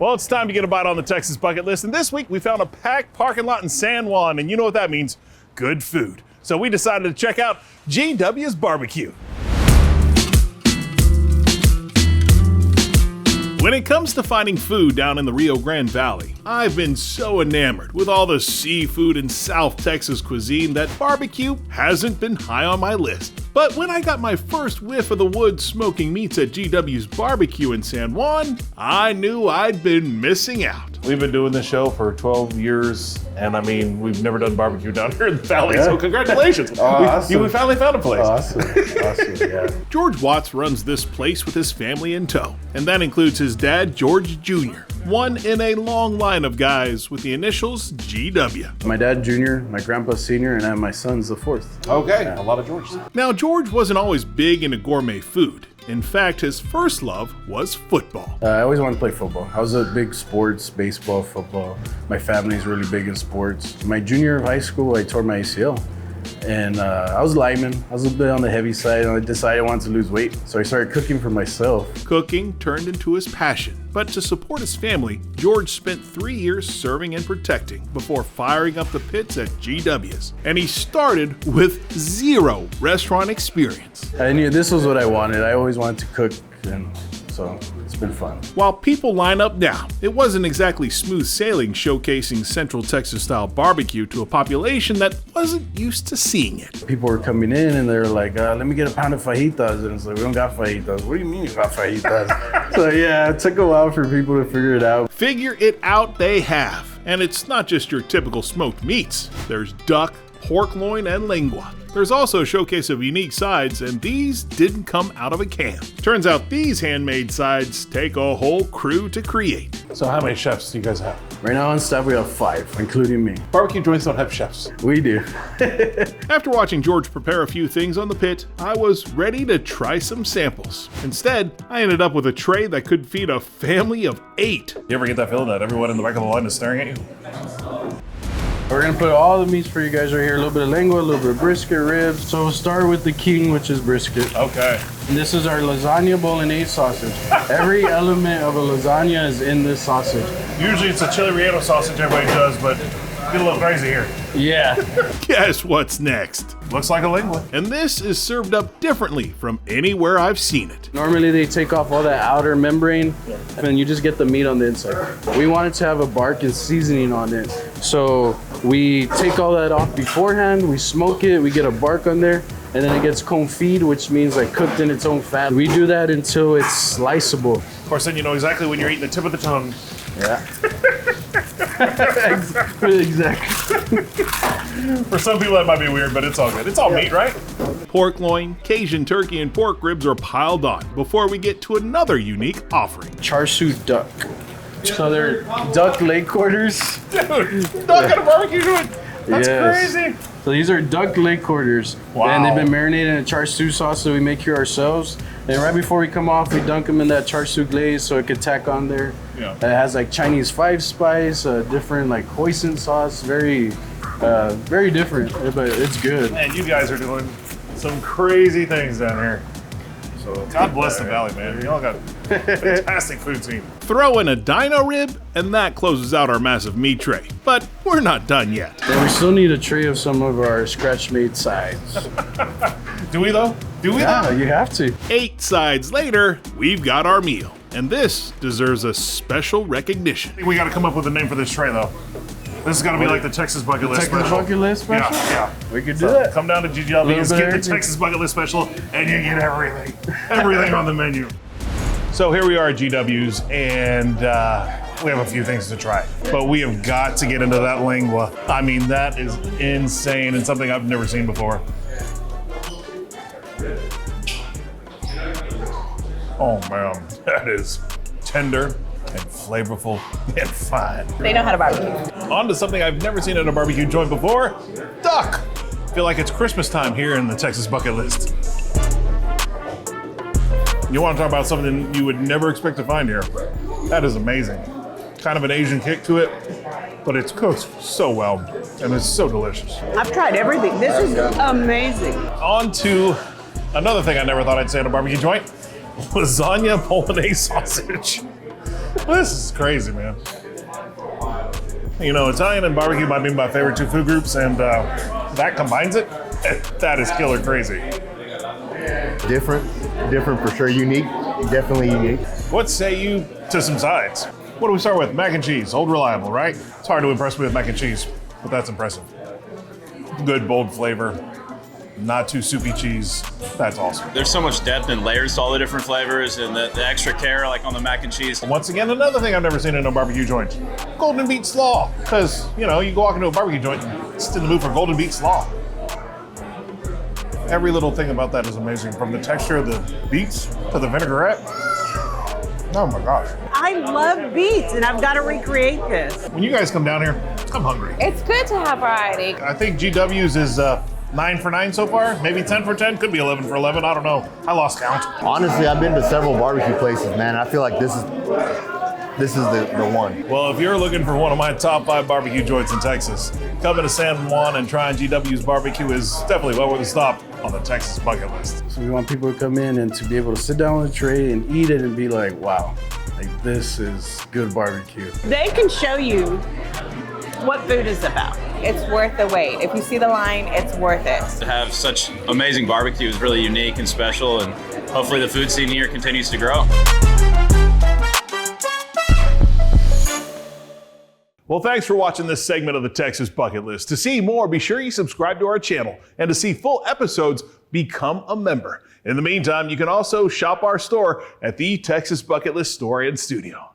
Well, it's time to get a bite on the Texas bucket list, and this week we found a packed parking lot in San Juan, and you know what that means, good food. So we decided to check out GW's BBQ. When it comes to finding food down in the Rio Grande Valley, I've been so enamored with all the seafood and South Texas cuisine that barbecue hasn't been high on my list. But when I got my first whiff of the wood smoking meats at GW's BBQ in San Juan, I knew I'd been missing out. We've been doing this show for 12 years, and I mean, we've never done barbecue down here in the valley, so congratulations. Awesome. We finally found a place. Awesome, yeah. George Watts runs this place with his family in tow, and that includes his dad, George Jr., one in a long line of guys with the initials GW. My dad, Junior, my grandpa, Senior, and I have my son's the fourth. Okay, a lot of Georges. Now, George wasn't always big into gourmet food. In fact, his first love was football. I always wanted to play football. I was a big sports, baseball, football. My family's really big in sports. My junior of high school, I tore my ACL. And I was a lineman. I was a bit on the heavy side, and I decided I wanted to lose weight. So I started cooking for myself. Cooking turned into his passion. But to support his family, George spent 3 years serving and protecting before firing up the pits at GW's. And he started with zero restaurant experience. I knew this was what I wanted. I always wanted to cook, and so it's been fun. While people line up now, it wasn't exactly smooth sailing showcasing Central Texas style barbecue to a population that wasn't used to seeing it. People were coming in and they were like, let me get a pound of fajitas. And it's like, we don't got fajitas. What do you mean you got fajitas? So yeah, it took a while for people to figure it out. Figure it out they have. And it's not just your typical smoked meats. There's duck, pork loin, and lingua. There's also a showcase of unique sides, and these didn't come out of a can. Turns out these handmade sides take a whole crew to create. So how many chefs do you guys have? Right now on staff we have 5, including me. Barbecue joints don't have chefs. We do. After watching George prepare a few things on the pit, I was ready to try some samples. Instead, I ended up with a tray that could feed a family of 8. You ever get that feeling that everyone in the back of the line is staring at you? We're gonna put all the meats for you guys right here. A little bit of lingua, a little bit of brisket, ribs. So we'll start with the king, which is brisket. Okay. And this is our lasagna bolognese sausage. Every element of a lasagna is in this sausage. Usually it's a chili relleno sausage everybody does, but get a little crazy here. Yeah. Guess what's next? Looks like a lingua. And this is served up differently from anywhere I've seen it. Normally they take off all that outer membrane and you just get the meat on the inside. We wanted to have a bark and seasoning on it. So we take all that off beforehand, we smoke it, we get a bark on there, and then it gets confit, which means like cooked in its own fat. We do that until it's sliceable. Of course, then you know exactly when you're eating the tip of the tongue. Yeah. Exactly. For some people that might be weird, but it's all good. It's all meat, right? Pork loin, Cajun turkey, and pork ribs are piled on before we get to another unique offering. Char siu duck. So they're duck leg quarters. Dude, duck at a barbecue joint. That's crazy. So these are duck leg quarters. Wow. And they've been marinated in a char siu sauce that we make here ourselves. And right before we come off, we dunk them in that char siu glaze so it can tack on there. Yeah. It has like Chinese 5 spice, different like hoisin sauce, very different, but it's good. Man, you guys are doing some crazy things down here. So God bless the valley, man. Y'all got fantastic food scene. Throw in a dino rib, and that closes out our massive meat tray. But we're not done yet. And we still need a tray of some of our scratch-made sides. Do we though? Yeah, you have to. 8 sides later, we've got our meal. And this deserves a special recognition. I think we gotta come up with a name for this tray though. This is gonna be like the Texas Bucket List Texas Special. Bucket List Special? Yeah. We could do that. Come down to GW's, get the Texas Bucket List Special, and you get everything. Everything on the menu. So here we are at GW's, and we have a few things to try. But we have got to get into that lingua. I mean, that is insane and something I've never seen before. Oh man, that is tender and flavorful and fine. They know how to barbecue. On to something I've never seen at a barbecue joint before, duck. Feel like it's Christmas time here in the Texas Bucket List. You want to talk about something you would never expect to find here. That is amazing. Kind of an Asian kick to it, but it's cooked so well and it's so delicious. I've tried everything. This is amazing. On to another thing I never thought I'd say at a barbecue joint, lasagna bolognese sausage. This is crazy, man. You know, Italian and barbecue might be my favorite two food groups, and that combines it. That is killer crazy. Different for sure. Unique, definitely unique. What say you to some sides? What do we start with? Mac and cheese, old reliable, right? It's hard to impress me with mac and cheese, but that's impressive. Good, bold flavor. Not too soupy cheese. That's awesome. There's so much depth and layers to all the different flavors, and the extra care, like on the mac and cheese. Once again, another thing I've never seen in a barbecue joint. Golden beet slaw. Because, you know, you go walk into a barbecue joint and it's in the mood for golden beet slaw. Every little thing about that is amazing. From the texture of the beets to the vinaigrette. Oh my gosh. I love beets, and I've got to recreate this. When you guys come down here, I'm hungry. It's good to have variety. I think GW's is 9 for 9 so far, maybe 10 for 10, could be 11 for 11, I don't know. I lost count. Honestly, I've been to several barbecue places, man. I feel like this is the one. Well, if you're looking for one of my top 5 barbecue joints in Texas, coming to San Juan and trying GW's barbecue is definitely well worth a stop on the Texas bucket list. So we want people to come in and to be able to sit down on a tray and eat it and be like, wow, like this is good barbecue. They can show you what food is about. It's worth the wait. If you see the line, it's worth it. To have such amazing barbecue is really unique and special, and hopefully the food scene here continues to grow. Well, thanks for watching this segment of the Texas Bucket List. To see more, be sure you subscribe to our channel, and to see full episodes, become a member. In the meantime, you can also shop our store at the Texas Bucket List Store and Studio.